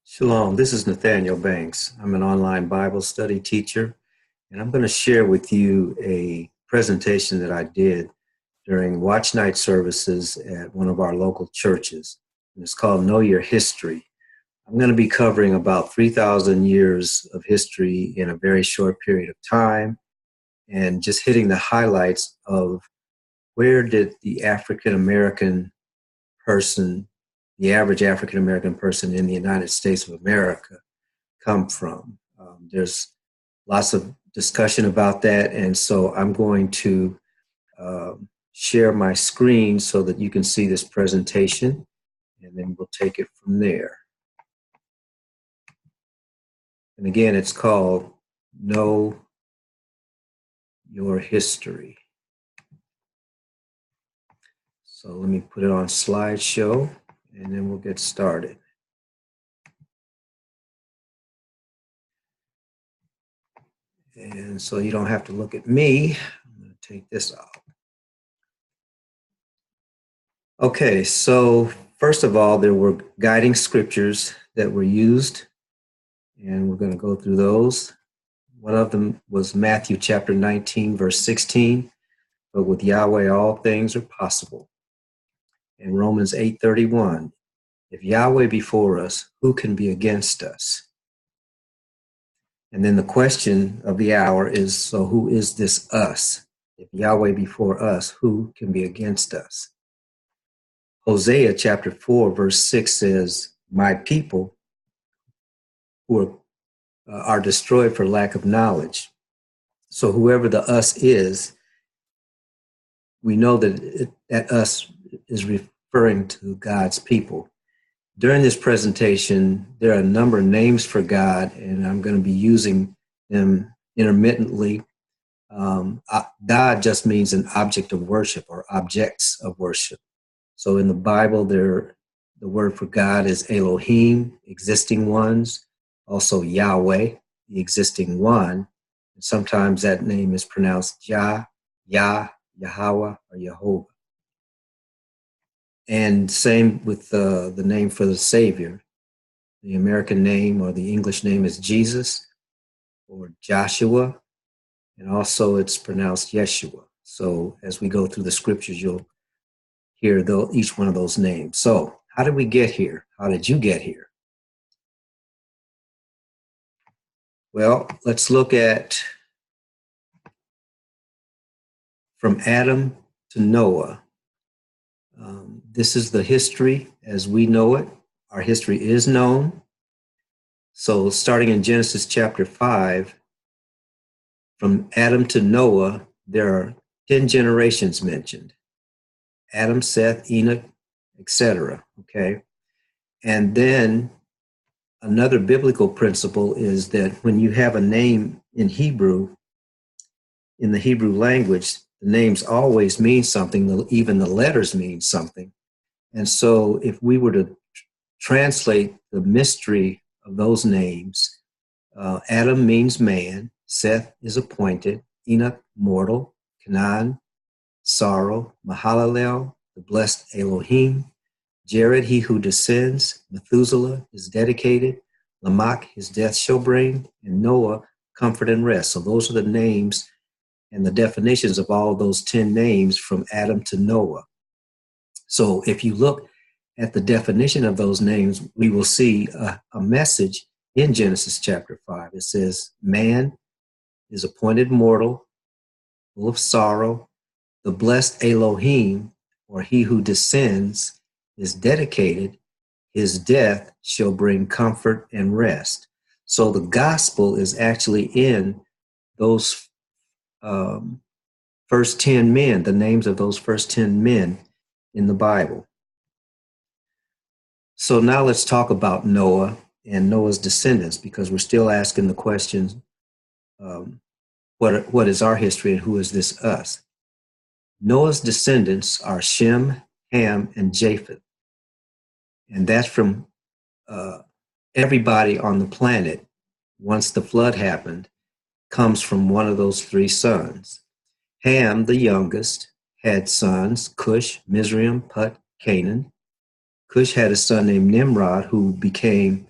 Shalom, this is Nathaniel Banks. I'm an online Bible study teacher, and I'm going to share with you a presentation that I did during watch night services at one of our local churches. And it's called Know Your History. I'm going to be covering about 3,000 years of history in a very short period of time and just hitting the highlights of where did the African American person, the average African American person in the United States of America, come from. There's lots of discussion about that, and so I'm going to share my screen so that you can see this presentation, and then we'll take it from there. And again, it's called Know Your History. So let me put it on slideshow, and then we'll get started. And so you don't have to look at me. I'm going to take this off. Okay, so first of all, there were guiding scriptures that were used, and we're going to go through those. One of them was Matthew chapter 19, verse 16, but with Yahweh all things are possible. And Romans 8:31, if Yahweh be for us, who can be against us? And then the question of the hour is, so who is this us? If Yahweh be for us, who can be against us? Hosea chapter 4, verse 6 says, my people who are destroyed for lack of knowledge. So whoever the us is, we know that that us is referring to God's people. During this presentation, there are a number of names for God, and I'm going to be using them intermittently. God just means an object of worship or objects of worship. So in the Bible, the word for God is Elohim, existing ones, also Yahweh, the existing one. And sometimes that name is pronounced Yah, Yahweh, or Jehovah. And same with the name for the Savior. The American name or the English name is Jesus or Joshua, and also it's pronounced Yeshua. So as we go through the scriptures, you'll hear each one of those names. So how did we get here? How did you get here? Well, let's look at from Adam to Noah. This is the history as we know it. Our history is known. So starting in Genesis chapter 5, from Adam to Noah, there are 10 generations mentioned. Adam, Seth, Enoch, etc. Okay. And then another biblical principle is that when you have a name in Hebrew, in the Hebrew language, the names always mean something, even the letters mean something. And so if we were to translate the mystery of those names, Adam means man, Seth is appointed, Enoch, mortal, Canaan, sorrow, Mahalalel, the blessed Elohim, Jared, he who descends, Methuselah is dedicated, Lamech, his death shall bring, and Noah, comfort and rest. So those are the names and the definitions of all those 10 names from Adam to Noah. So if you look at the definition of those names, we will see a message in Genesis chapter 5. It says, man is appointed mortal, full of sorrow. The blessed Elohim, or he who descends, is dedicated. His death shall bring comfort and rest. So the gospel is actually in those first 10 men, the names of those first 10 men in the Bible. So now let's talk about Noah and Noah's descendants, because we're still asking the questions, what is our history and who is this us? Noah's descendants are Shem, Ham, and Japheth. And that's from everybody on the planet, once the flood happened, comes from one of those three sons. Ham, the youngest, had sons, Cush, Mizraim, Put, Canaan. Cush had a son named Nimrod, who became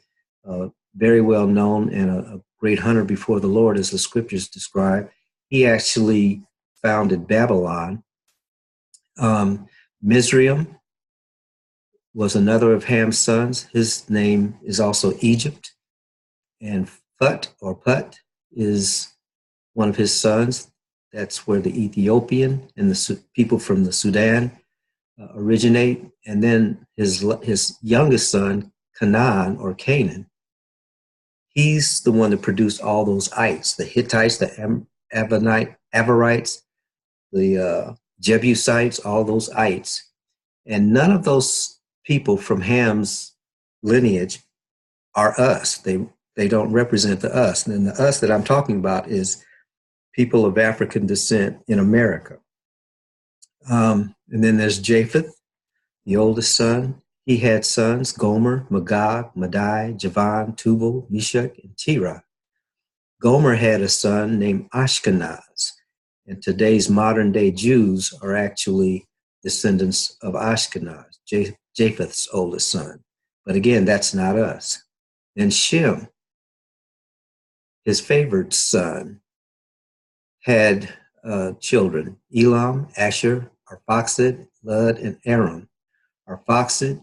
very well known and a great hunter before the Lord, as the scriptures describe. He actually founded Babylon. Mizraim was another of Ham's sons. His name is also Egypt. And Put is one of his sons. That's where the Ethiopian and the people from the Sudan originate. And then his youngest son, Canaan, he's the one that produced all those ites, the Hittites, the Amorites, the Jebusites, all those ites. And none of those people from Ham's lineage are us. They don't represent the us. And the us that I'm talking about is people of African descent in America. And then there's Japheth, the oldest son. He had sons, Gomer, Magog, Madai, Javan, Tubal, Meshach, and Terah. Gomer had a son named Ashkenaz. And today's modern day Jews are actually descendants of Ashkenaz, Japheth's oldest son. But again, that's not us. Then Shem, his favorite son, had children, Elam, Asher, Arphaxad, Lud, and Aram. Arphaxad,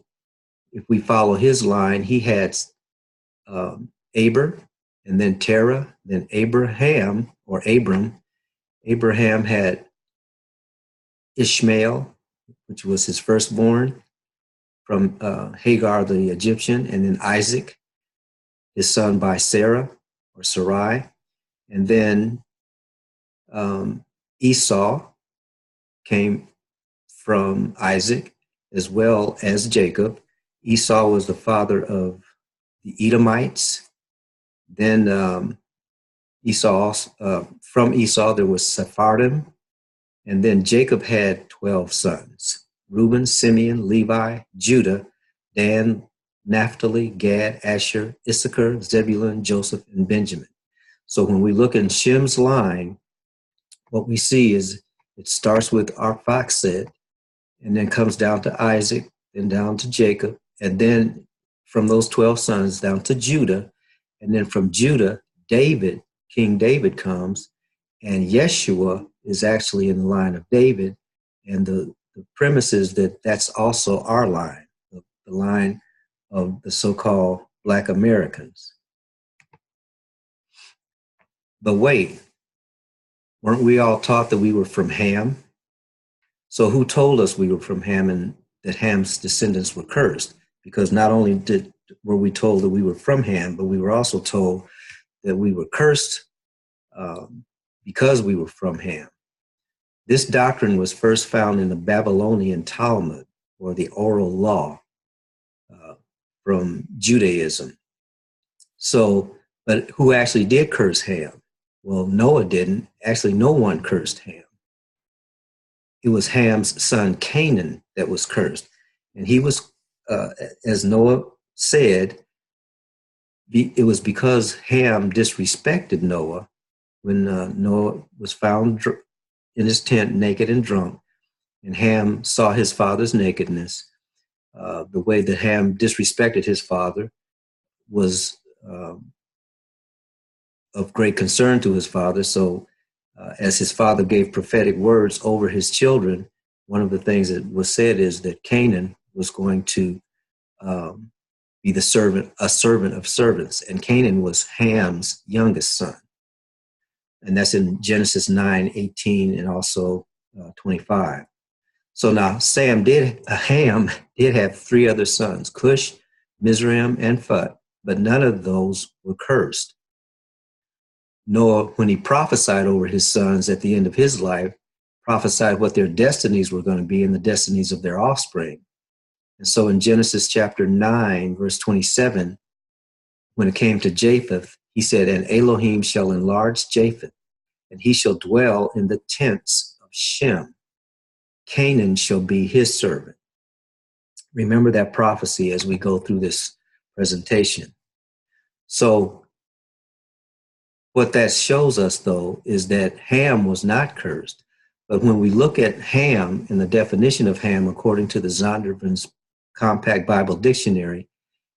if we follow his line, he had Aber, and then Terah, then Abraham, or Abram. Abraham had Ishmael, which was his firstborn, from Hagar the Egyptian, and then Isaac, his son by Sarah, or Sarai. And then Esau came from Isaac, as well as Jacob. Esau was the father of the Edomites. Then from Esau, there was Sephardim. And then Jacob had 12 sons: Reuben, Simeon, Levi, Judah, Dan, Naphtali, Gad, Asher, Issachar, Zebulun, Joseph, and Benjamin. So when we look in Shem's line, what we see is it starts with Arphaxad, and then comes down to Isaac, then down to Jacob, and then from those 12 sons down to Judah. And then from Judah, King David comes, and Yeshua is actually in the line of David. And the premise is that that's also our line, the line of the so-called Black Americans. But wait, weren't we all taught that we were from Ham? So who told us we were from Ham and that Ham's descendants were cursed? Because not only were we told that we were from Ham, but we were also told that we were cursed because we were from Ham. This doctrine was first found in the Babylonian Talmud, or the oral law from Judaism. So, but who actually did curse Ham? Well, Noah didn't. Actually, no one cursed Ham. It was Ham's son Canaan that was cursed. And he was, as Noah said, it was because Ham disrespected Noah when Noah was found in his tent naked and drunk, and Ham saw his father's nakedness. The way that Ham disrespected his father was of great concern to his father. So as his father gave prophetic words over his children, one of the things that was said is that Canaan was going to be a servant of servants. And Canaan was Ham's youngest son. And that's in Genesis 9:18 and also 25. So now Ham did have three other sons: Cush, Mizraim, and Phut, but none of those were cursed. Noah, when he prophesied over his sons at the end of his life, prophesied what their destinies were going to be and the destinies of their offspring. And so in Genesis chapter 9, verse 27, when it came to Japheth, he said, "And Elohim shall enlarge Japheth, and he shall dwell in the tents of Shem. Canaan shall be his servant." Remember that prophecy as we go through this presentation. So what that shows us, though, is that Ham was not cursed. But when we look at Ham and the definition of Ham according to the Zondervan's Compact Bible Dictionary,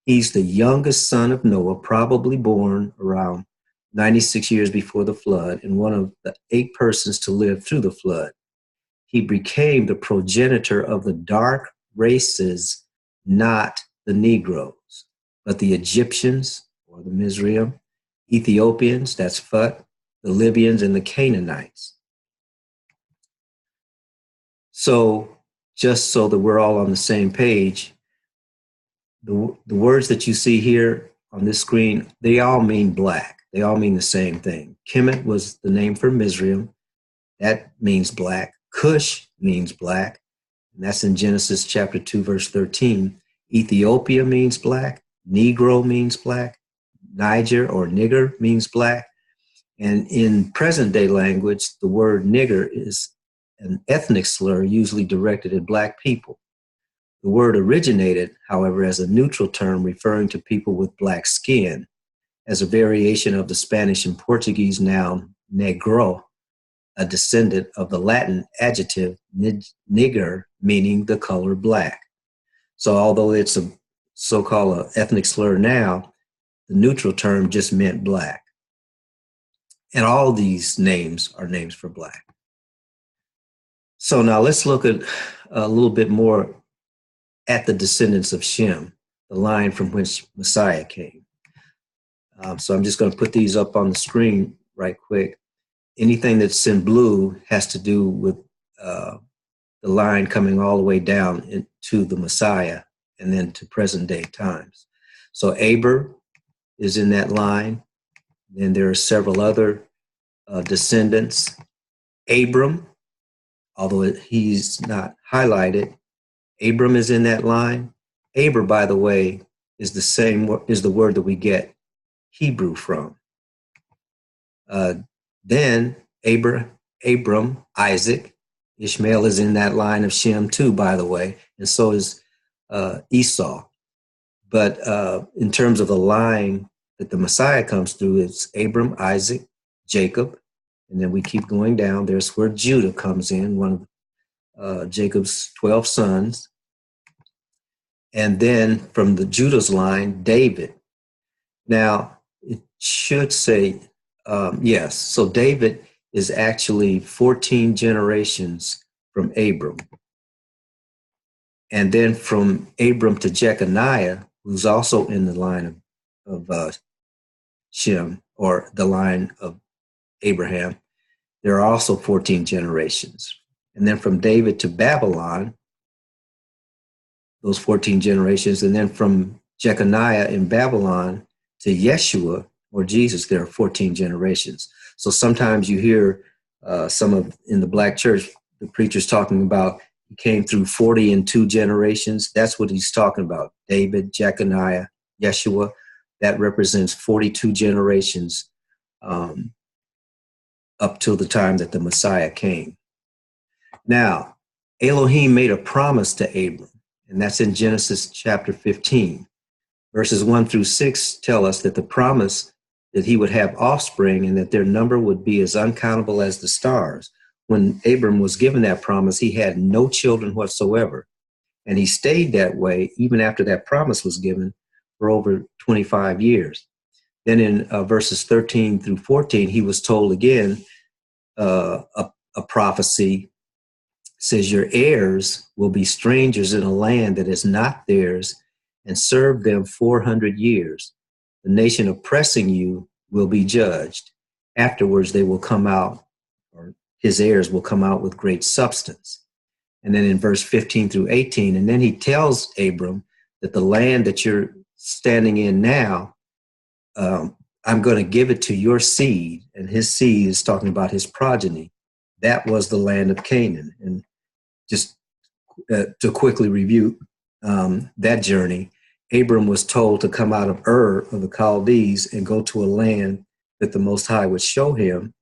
He's the youngest son of Noah, probably born around 96 years before the flood, and one of the 8 persons to live through the flood. He became the progenitor of the dark races, not the Negroes, but the Egyptians, or the Mizraim, Ethiopians, that's Phut, the Libyans, and the Canaanites. So, just so that we're all on the same page, the words that you see here on this screen, they all mean black. They all mean the same thing. Kemet was the name for Mizraim. That means black. Cush means black. And that's in Genesis chapter 2, verse 13. Ethiopia means black. Negro means black. Niger or nigger means black. And in present day language, the word nigger is an ethnic slur usually directed at black people. The word originated, however, as a neutral term referring to people with black skin, as a variation of the Spanish and Portuguese noun negro, a descendant of the Latin adjective nigger, meaning the color black. So although it's a so-called ethnic slur now, the neutral term just meant black. And all these names are names for black. So now let's look at a little bit more at the descendants of Shem, the line from which Messiah came. So I'm just going to put these up on the screen right quick. Anything that's in blue has to do with the line coming all the way down to the Messiah and then to present day times. So Aber is in that line. Then there are several other descendants. Abram, although he's not highlighted, Abram is in that line. Aber, by the way, is the word that we get Hebrew from. Then Abram, Isaac, Ishmael is in that line of Shem too, by the way, and so is Esau. But in terms of the line that the Messiah comes through, it's Abram, Isaac, Jacob, and then we keep going down. There's where Judah comes in, one of Jacob's 12 sons. And then from the Judah's line, David. Now, it should say, yes, so David is actually 14 generations from Abram. And then from Abram to Jeconiah, who's also in the line of Shem, or the line of Abraham, there are also 14 generations. And then from David to Babylon, those 14 generations. And then from Jeconiah in Babylon to Yeshua, or Jesus, there are 14 generations. So sometimes you hear in the black church, the preachers talking about he came through 40 and 2 generations. That's what he's talking about. David, Jeconiah, Yeshua, that represents 42 generations up till the time that the Messiah came. Now, Elohim made a promise to Abram, and that's in Genesis chapter 15. Verses 1 through 6 tell us that the promise that he would have offspring and that their number would be as uncountable as the stars. When Abram was given that promise, he had no children whatsoever. And he stayed that way even after that promise was given for over 25 years. Then in verses 13 through 14, he was told again a prophecy says, your heirs will be strangers in a land that is not theirs and serve them 400 years. The nation oppressing you will be judged. Afterwards, they will come out, or his heirs will come out with great substance. And then in verse 15 through 18, and then he tells Abram that the land that you're standing in now, I'm going to give it to your seed. And his seed is talking about his progeny. That was the land of Canaan. And just to quickly review that journey, Abram was told to come out of Ur of the Chaldees and go to a land that the Most High would show him.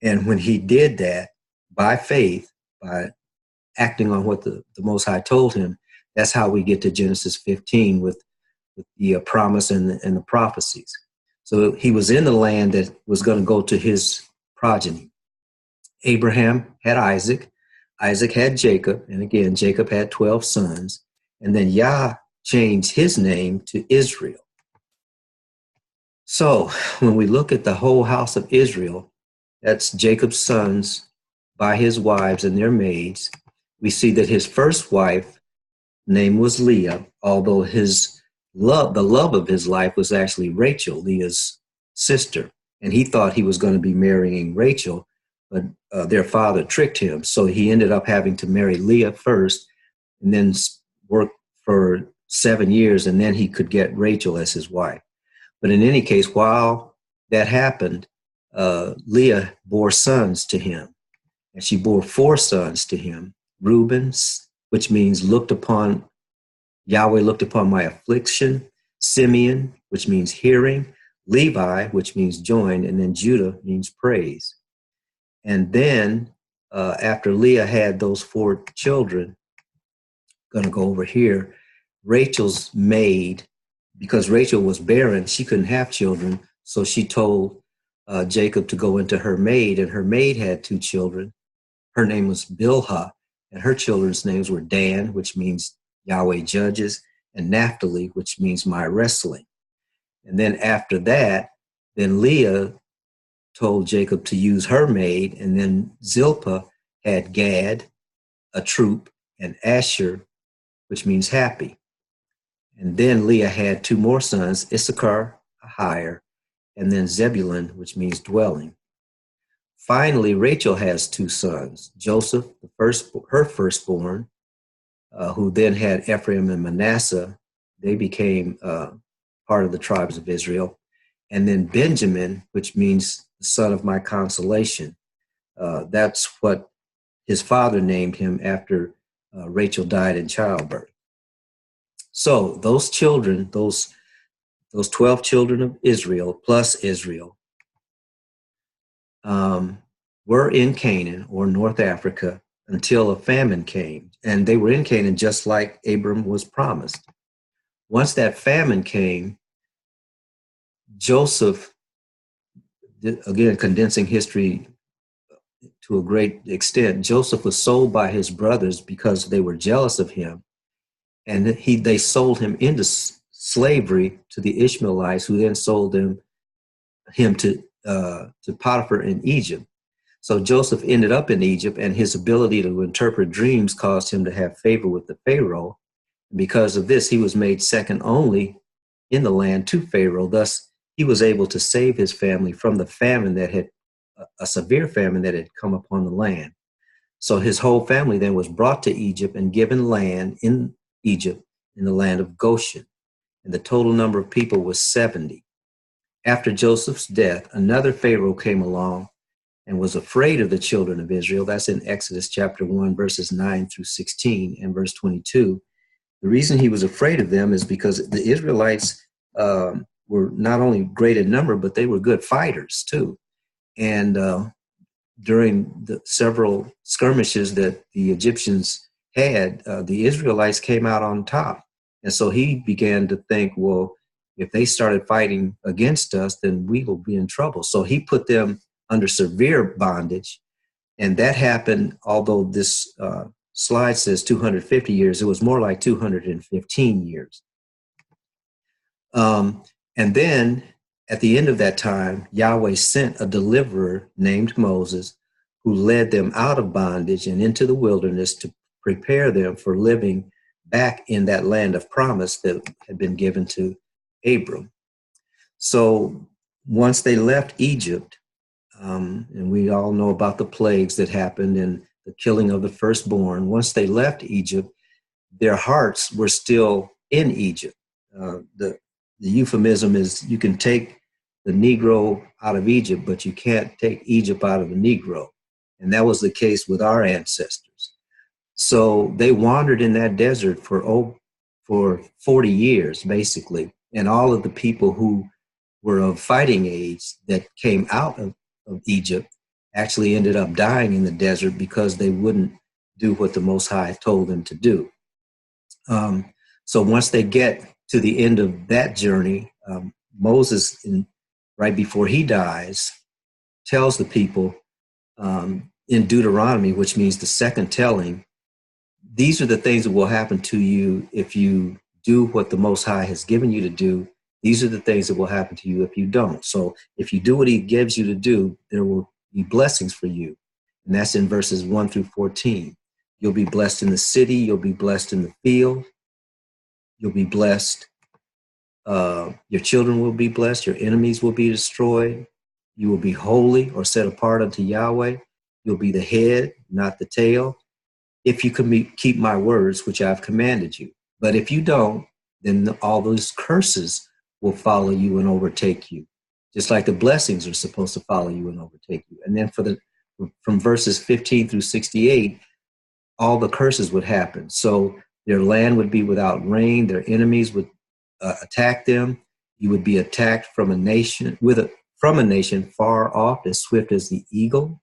And when he did that, by faith, by acting on what the Most High told him, that's how we get to Genesis 15 with the promise and the prophecies. So he was in the land that was going to go to his progeny. Abraham had Isaac. Isaac had Jacob. And again, Jacob had 12 sons. And then Yah changed his name to Israel. So when we look at the whole house of Israel, that's Jacob's sons by his wives and their maids, we see that his first wife name was Leah, although the love of his life was actually Rachel, Leah's sister. And he thought he was going to be marrying Rachel, but their father tricked him. So he ended up having to marry Leah first and then work for 7 years, and then he could get Rachel as his wife. But in any case, while that happened, Leah bore sons to him, and she bore 4 sons to him. Reuben, which means Yahweh looked upon my affliction. Simeon, which means hearing. Levi, which means join. And then Judah means praise. And then after Leah had those 4 children, going to go over here, Rachel's maid, because Rachel was barren, she couldn't have children. So she told Jacob to go into her maid, and her maid had 2 children. Her name was Bilhah, and her children's names were Dan, which means Yahweh judges, and Naphtali, which means my wrestling. And then after that, then Leah told Jacob to use her maid, and then Zilpah had Gad, a troop, and Asher, which means happy. And then Leah had 2 more sons, Issachar, Ahir, and then Zebulun, which means dwelling. Finally, Rachel has 2 sons, Joseph, her firstborn, who then had Ephraim and Manasseh. They became part of the tribes of Israel. And then Benjamin, which means the son of my consolation. That's what his father named him after Rachel died in childbirth. So those children, those 12 children of Israel plus Israel, were in Canaan or North Africa until a famine came. And they were in Canaan just like Abram was promised. Once that famine came, Joseph, again, condensing history to a great extent, Joseph was sold by his brothers because they were jealous of him. And they sold him into slavery to the Ishmaelites, who then sold him to Potiphar in Egypt. So Joseph ended up in Egypt, and his ability to interpret dreams caused him to have favor with the Pharaoh. And because of this, he was made second only in the land to Pharaoh. Thus, he was able to save his family from the famine a severe famine that had come upon the land. So his whole family then was brought to Egypt and given land in Egypt in the land of Goshen. And the total number of people was 70. After Joseph's death, another Pharaoh came along and was afraid of the children of Israel. That's in Exodus chapter 1, verses 9 through 16 and verse 22. The reason he was afraid of them is because the Israelites were not only great in number, but they were good fighters too. And during the several skirmishes that the Egyptians had, the Israelites came out on top. And so he began to think, well, if they started fighting against us, then we will be in trouble. So he put them under severe bondage. And that happened, although this slide says 250 years, it was more like 215 years. And then at the end of that time, Yahweh sent a deliverer named Moses, who led them out of bondage and into the wilderness to prepare them for living back in that land of promise that had been given to Abram. So once they left Egypt, and we all know about the plagues that happened and the killing of the firstborn, once they left Egypt, their hearts were still in Egypt. The euphemism is you can take the Negro out of Egypt, but you can't take Egypt out of the Negro. And that was the case with our ancestors. So they wandered in that desert for 40 years, basically. And all of the people who were of fighting age that came out of Egypt actually ended up dying in the desert because they wouldn't do what the Most High told them to do. So once they get to the end of that journey, Moses, right before he dies, tells the people in Deuteronomy, which means the second telling, these are the things that will happen to you if you do what the Most High has given you to do, these are the things that will happen to you if you don't. So if you do what he gives you to do, there will be blessings for you. And that's in verses 1 through 14. You'll be blessed in the city. You'll be blessed in the field. You'll be blessed. Your children will be blessed. Your enemies will be destroyed. You will be holy or set apart unto Yahweh. You'll be the head, not the tail, if you can keep my words, which I've commanded you. But if you don't, then all those curses will follow you and overtake you, just like the blessings are supposed to follow you and overtake you. And then from verses 15 through 68, all the curses would happen. So their land would be without rain. Their enemies would attack them. You would be attacked from a nation far off, as swift as the eagle.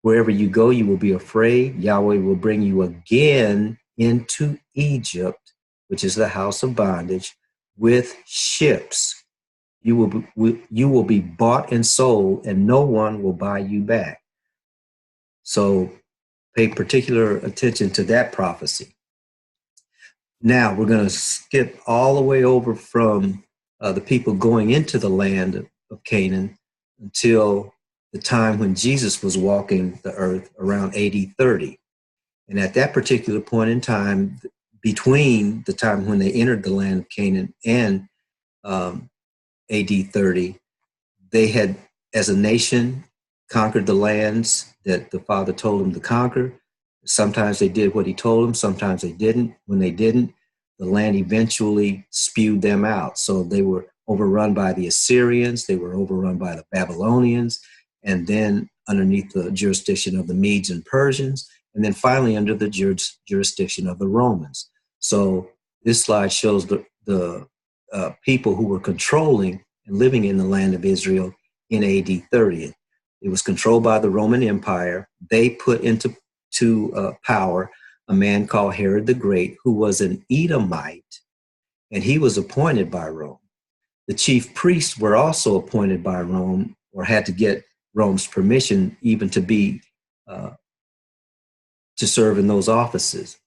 Wherever you go, you will be afraid. Yahweh will bring you again into Egypt, which is the house of bondage, with ships. You will be bought and sold, and no one will buy you back. So pay particular attention to that prophecy. Now we're going to skip all the way over from the people going into the land of Canaan until the time when Jesus was walking the earth around AD 30. And at that particular point in time, between the time when they entered the land of Canaan and AD 30, they had, as a nation, conquered the lands that the Father told them to conquer. Sometimes they did what he told them, sometimes they didn't. When they didn't, the land eventually spewed them out. So they were overrun by the Assyrians, they were overrun by the Babylonians, and then underneath the jurisdiction of the Medes and Persians, and then finally under the jurisdiction of the Romans. So this slide shows the people who were controlling and living in the land of Israel in AD 30. It was controlled by the Roman Empire. They put into power a man called Herod the Great, who was an Edomite, and he was appointed by Rome. The chief priests were also appointed by Rome, or had to get Rome's permission even to serve in those offices.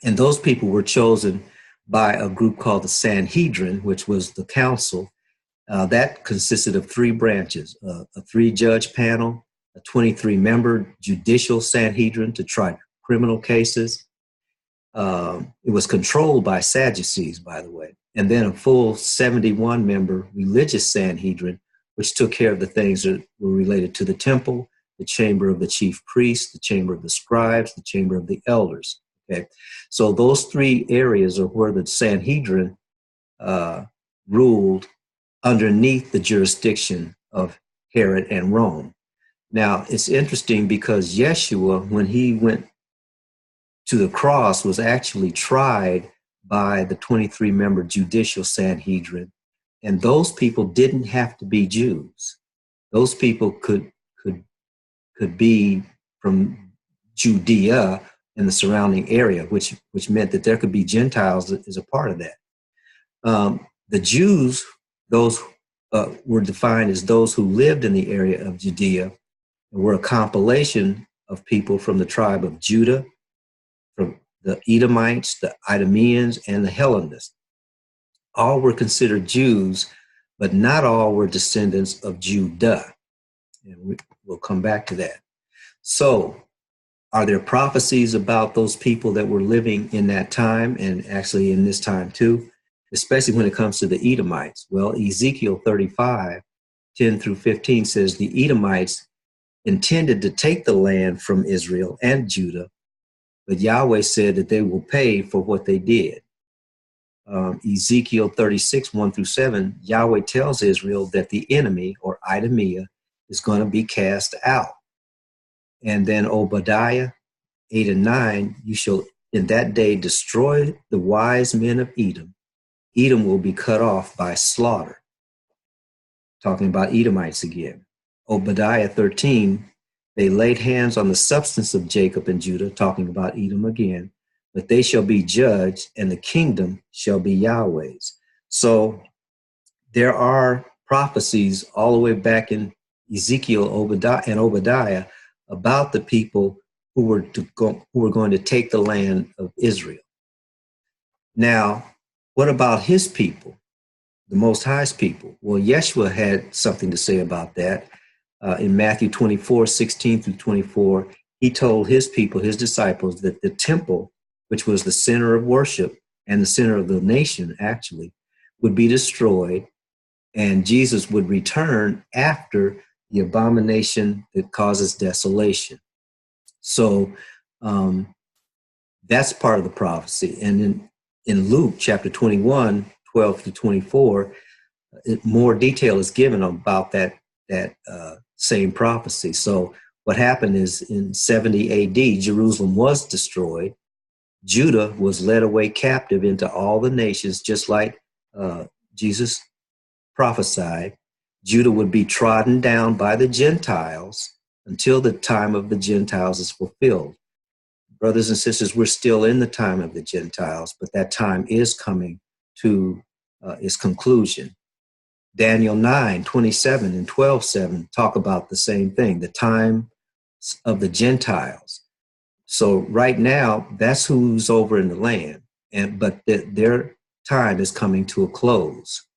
And those people were chosen by a group called the Sanhedrin, which was the council. That consisted of three branches, a 3-judge panel, a 23-member judicial Sanhedrin to try criminal cases. It was controlled by Sadducees, by the way, and then a full 71-member religious Sanhedrin, which took care of the things that were related to the temple, the chamber of the chief priests, the chamber of the scribes, the chamber of the elders. Okay, so those three areas are where the Sanhedrin ruled underneath the jurisdiction of Herod and Rome. Now, it's interesting because Yeshua, when he went to the cross, was actually tried by the 23-member judicial Sanhedrin, and those people didn't have to be Jews. Those people could be from Judea and the surrounding area, which meant that there could be Gentiles as a part of that. The Jews, those were defined as those who lived in the area of Judea, and were a compilation of people from the tribe of Judah, from the Edomites, the Idumeans, and the Hellenists. All were considered Jews, but not all were descendants of Judah. And we'll come back to that. So, are there prophecies about those people that were living in that time, and actually in this time too, especially when it comes to the Edomites? Well, Ezekiel 35, 10 through 15 says the Edomites intended to take the land from Israel and Judah, but Yahweh said that they will pay for what they did. Ezekiel 36, 1 through 7, Yahweh tells Israel that the enemy, or Idumea, is going to be cast out. And then Obadiah 8 and 9, you shall in that day destroy the wise men of Edom. Edom will be cut off by slaughter. Talking about Edomites again. Obadiah 13, they laid hands on the substance of Jacob and Judah, talking about Edom again, but they shall be judged, and the kingdom shall be Yahweh's. So there are prophecies all the way back in Ezekiel, Obadiah about the people who were going to take the land of Israel. Now, What about his people, the Most High's people? Well, Yeshua had something to say about that. In Matthew 24:16-24, he told his people, his disciples, that the temple, which was the center of worship and the center of the nation, actually, would be destroyed, and Jesus would return after the abomination that causes desolation. So that's part of the prophecy. And in Luke chapter 21:12-24, more detail is given about that same prophecy. So what happened is in 70 AD, Jerusalem was destroyed. Judah was led away captive into all the nations, just like Jesus prophesied. Judah would be trodden down by the Gentiles until the time of the Gentiles is fulfilled. Brothers and sisters, we're still in the time of the Gentiles, but that time is coming to its conclusion. Daniel 9:27 and 12:7 talk about the same thing, the time of the Gentiles. So right now, that's who's over in the land, but their time is coming to a close.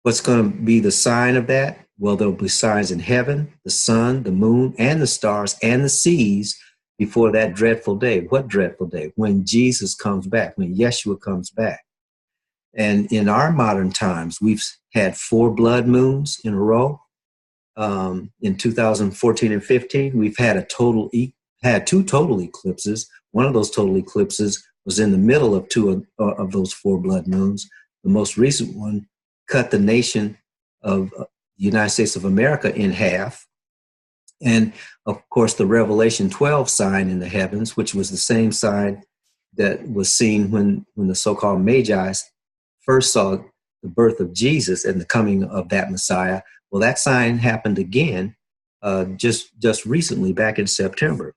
What's going to be the sign of that? Well, there'll be signs in heaven, the sun, the moon, and the stars, and the seas before that dreadful day. What dreadful day? When Jesus comes back, when Yeshua comes back. And in our modern times, we've had 4 blood moons in a row. In 2014 and 15, we've had 2 total eclipses. One of those total eclipses was in the middle of 2 of those 4 blood moons. The most recent one cut the nation of the United States of America in half. And of course, the Revelation 12 sign in the heavens, which was the same sign that was seen when the so-called Magi first saw the birth of Jesus and the coming of that Messiah. Well, that sign happened again just recently, back in September.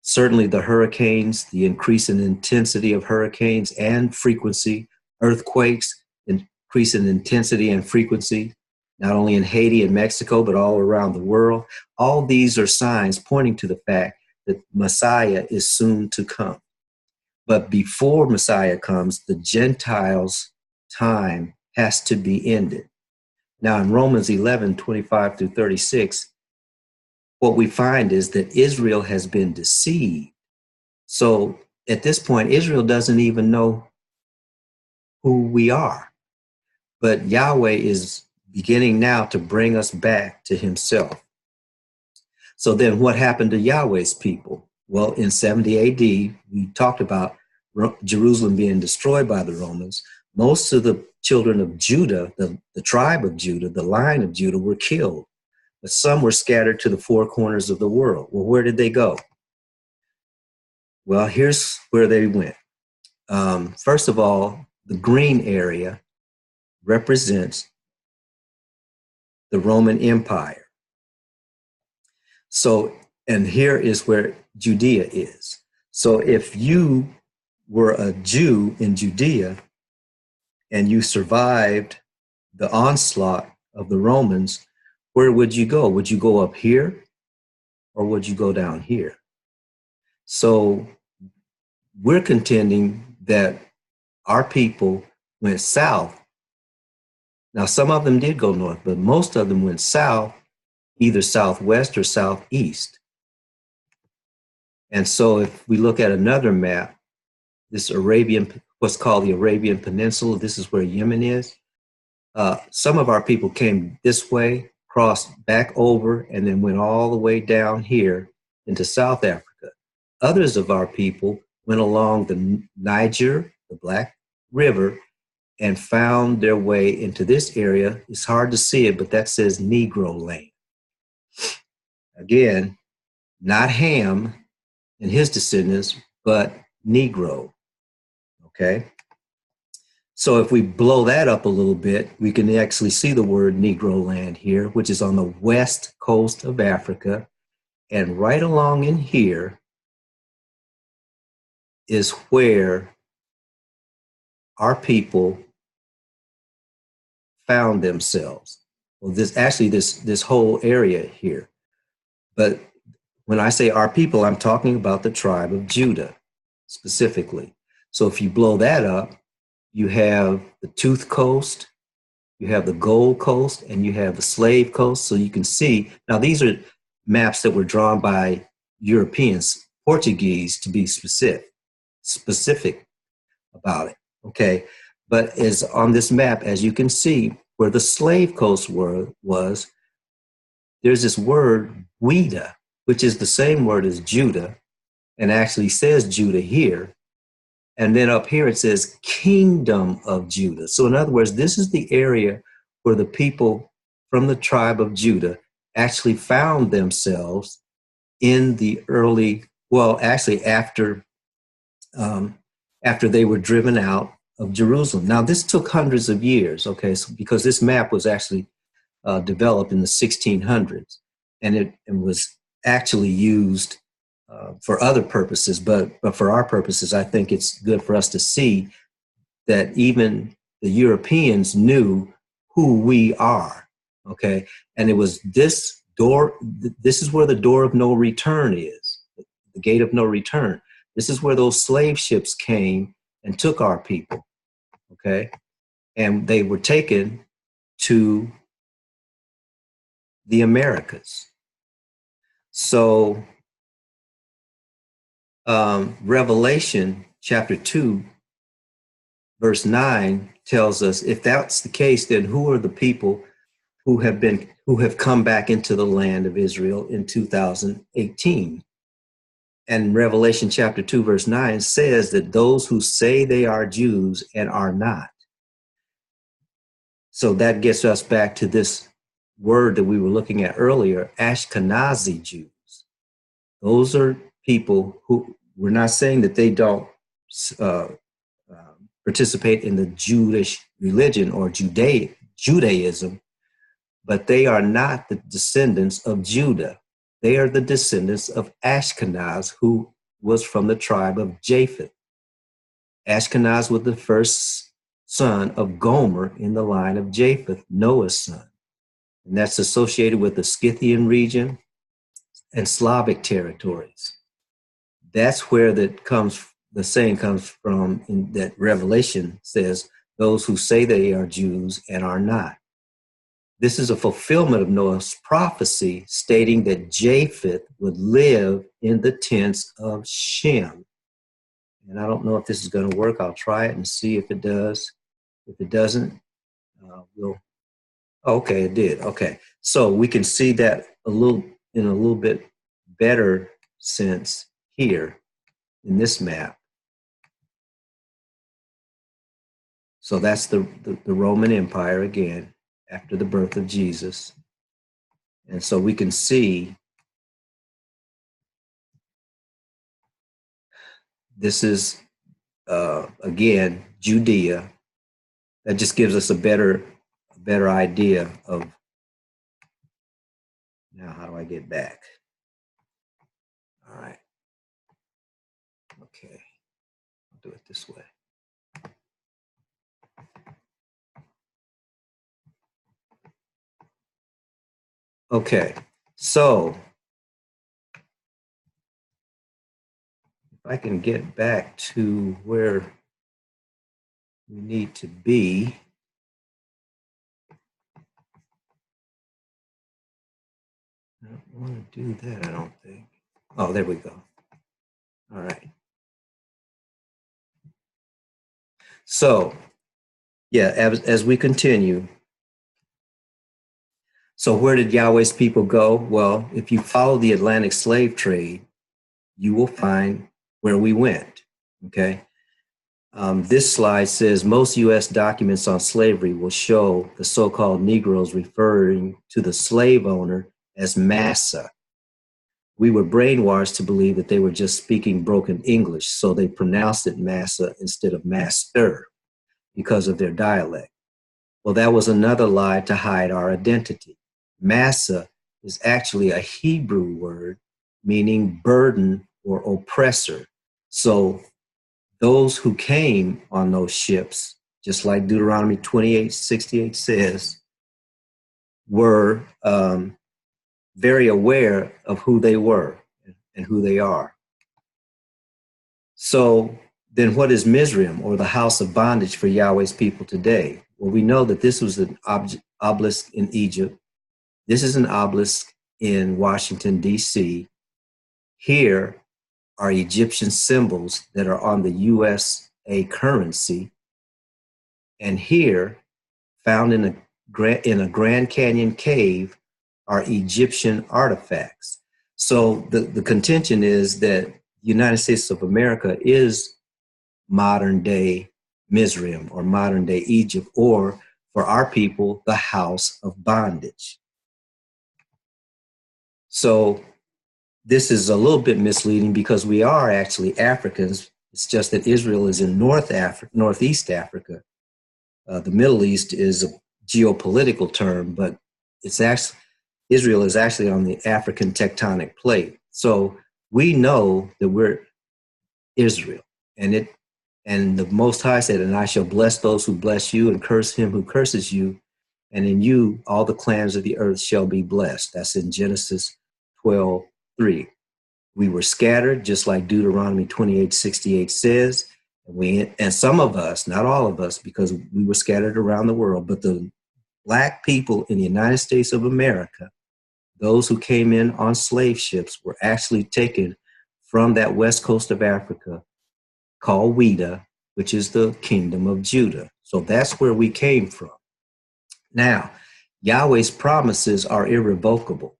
Certainly the hurricanes, the increase in intensity of hurricanes and frequency, earthquakes, increase in intensity and frequency, not only in Haiti and Mexico, but all around the world. All these are signs pointing to the fact that Messiah is soon to come. But before Messiah comes, the Gentiles' time has to be ended. Now, in Romans 11:25-36, what we find is that Israel has been deceived. So at this point, Israel doesn't even know who we are. But Yahweh is beginning now to bring us back to himself. So then what happened to Yahweh's people? Well, in 70 AD, we talked about Jerusalem being destroyed by the Romans. Most of the children of Judah, the tribe of Judah, the line of Judah, were killed. But some were scattered to the 4 corners of the world. Well, where did they go? Well, here's where they went. First of all, the green area represents the Roman Empire. So, and here is where Judea is. So if you were a Jew in Judea and you survived the onslaught of the Romans, where would you go? Would you go up here or would you go down here? So we're contending that our people went south. Now, some of them did go north, but most of them went south, either southwest or southeast. And so if we look at another map, this what's called the Arabian Peninsula, this is where Yemen is. Some of our people came this way, crossed back over, and then went all the way down here into South Africa. Others of our people went along the Niger, the Black River, and found their way into this area. It's hard to see it, but that says Negro land. Again, not Ham and his descendants, but Negro. Okay? So if we blow that up a little bit, we can actually see the word Negro land here, which is on the west coast of Africa. And right along in here is where our people found themselves. Well, this whole area here. But when I say our people, I'm talking about the tribe of Judah specifically. So if you blow that up, you have the Tooth Coast, you have the Gold Coast, and you have the Slave Coast. So you can see, now these are maps that were drawn by Europeans, Portuguese to be specific about it, okay? But as on this map, as you can see, where the Slave Coast was, there's this word, Ouida, which is the same word as Judah, and actually says Judah here. And then up here it says Kingdom of Judah. So in other words, this is the area where the people from the tribe of Judah actually found themselves in the early, well, actually after they were driven out of Jerusalem. Now, this took hundreds of years, okay, so because this map was actually developed in the 1600s, and it was actually used for other purposes, but for our purposes, I think it's good for us to see that even the Europeans knew who we are, okay? And it was this door, this is where the door of no return is, the gate of no return. This is where those slave ships came and took our people, okay? And they were taken to the Americas. So Revelation chapter 2, verse 9 tells us, if that's the case, then who are the people who have come back into the land of Israel in 2018? And Revelation chapter 2, verse 9 says that those who say they are Jews and are not. So that gets us back to this word that we were looking at earlier, Ashkenazi Jews. Those are people who, we're not saying that they don't participate in the Jewish religion or Judaism, but they are not the descendants of Judah. They are the descendants of Ashkenaz, who was from the tribe of Japheth. Ashkenaz was the first son of Gomer in the line of Japheth, Noah's son. And that's associated with the Scythian region and Slavic territories. That's where the saying comes from, in that Revelation says, those who say they are Jews and are not. This is a fulfillment of Noah's prophecy stating that Japheth would live in the tents of Shem. And I don't know if this is going to work. I'll try it and see if it does. If it doesn't, okay, it did. Okay. So we can see that in a little bit better sense here in this map. So that's the Roman Empire again, after the birth of Jesus. And so we can see this is, again, Judea. That just gives us a better idea of, now how do I get back? All right. Okay, I'll do it this way. Okay, so if I can get back to where we need to be. I don't want to do that, I don't think. Oh, there we go. All right. So, yeah, as we continue, so where did Yahweh's people go? Well, if you follow the Atlantic slave trade, you will find where we went, okay? This slide says most U.S. documents on slavery will show the so-called Negroes referring to the slave owner as massa. We were brainwashed to believe that they were just speaking broken English, so they pronounced it massa instead of master because of their dialect. Well, that was another lie to hide our identity. Massa is actually a Hebrew word meaning burden or oppressor. So those who came on those ships, just like Deuteronomy 28:68 says, were very aware of who they were and who they are. So Then what is Mizraim, or the house of bondage for Yahweh's people today? Well, we know that this was an obelisk in Egypt. This is an obelisk in Washington, D.C. Here are Egyptian symbols that are on the USA currency. And here, found in a Grand Canyon cave, are Egyptian artifacts. So the contention is that the United States of America is modern day Mizraim, or modern day Egypt, or for our people, the house of bondage. So this is a little bit misleading because we are actually Africans. It's just that Israel is in Northeast Africa. The Middle East is a geopolitical term, but it's actually, Israel is actually on the African tectonic plate. So we know that we're Israel, and the Most High said, "And I shall bless those who bless you, and curse him who curses you, and in you all the clans of the earth shall be blessed." That's in Genesis 12:3. We were scattered, just like Deuteronomy 28:68 says. And some of us, not all of us, because we were scattered around the world, but the Black people in the United States of America, those who came in on slave ships, were actually taken from that west coast of Africa called Weda, which is the kingdom of Judah. So that's where we came from. Now, Yahweh's promises are irrevocable.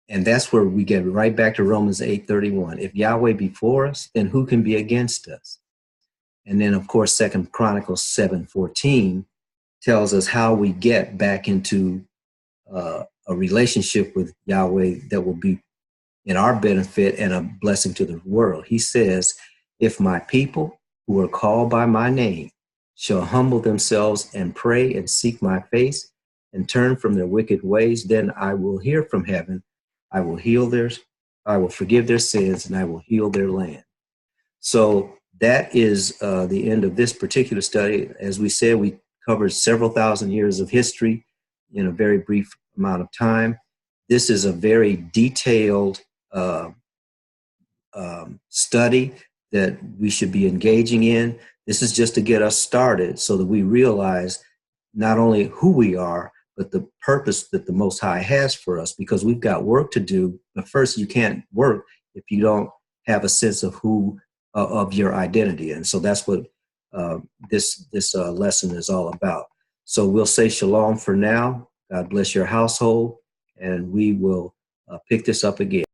And that's where we get right back to Romans 8:31. If Yahweh be for us, then who can be against us? And then, of course, 2 Chronicles 7:14 tells us how we get back into a relationship with Yahweh that will be in our benefit and a blessing to the world. He says, "If my people who are called by my name shall humble themselves and pray and seek my face and turn from their wicked ways, then I will hear from heaven. I will forgive their sins, and I will heal their land." So that is the end of this particular study. As we said, we covered several thousand years of history in a very brief amount of time. This is a very detailed study that we should be engaging in. This is just to get us started so that we realize not only who we are, but the purpose that the Most High has for us, because we've got work to do. But first, you can't work if you don't have a sense of of your identity. And so that's what this lesson is all about. So we'll say shalom for now. God bless your household, and we will pick this up again.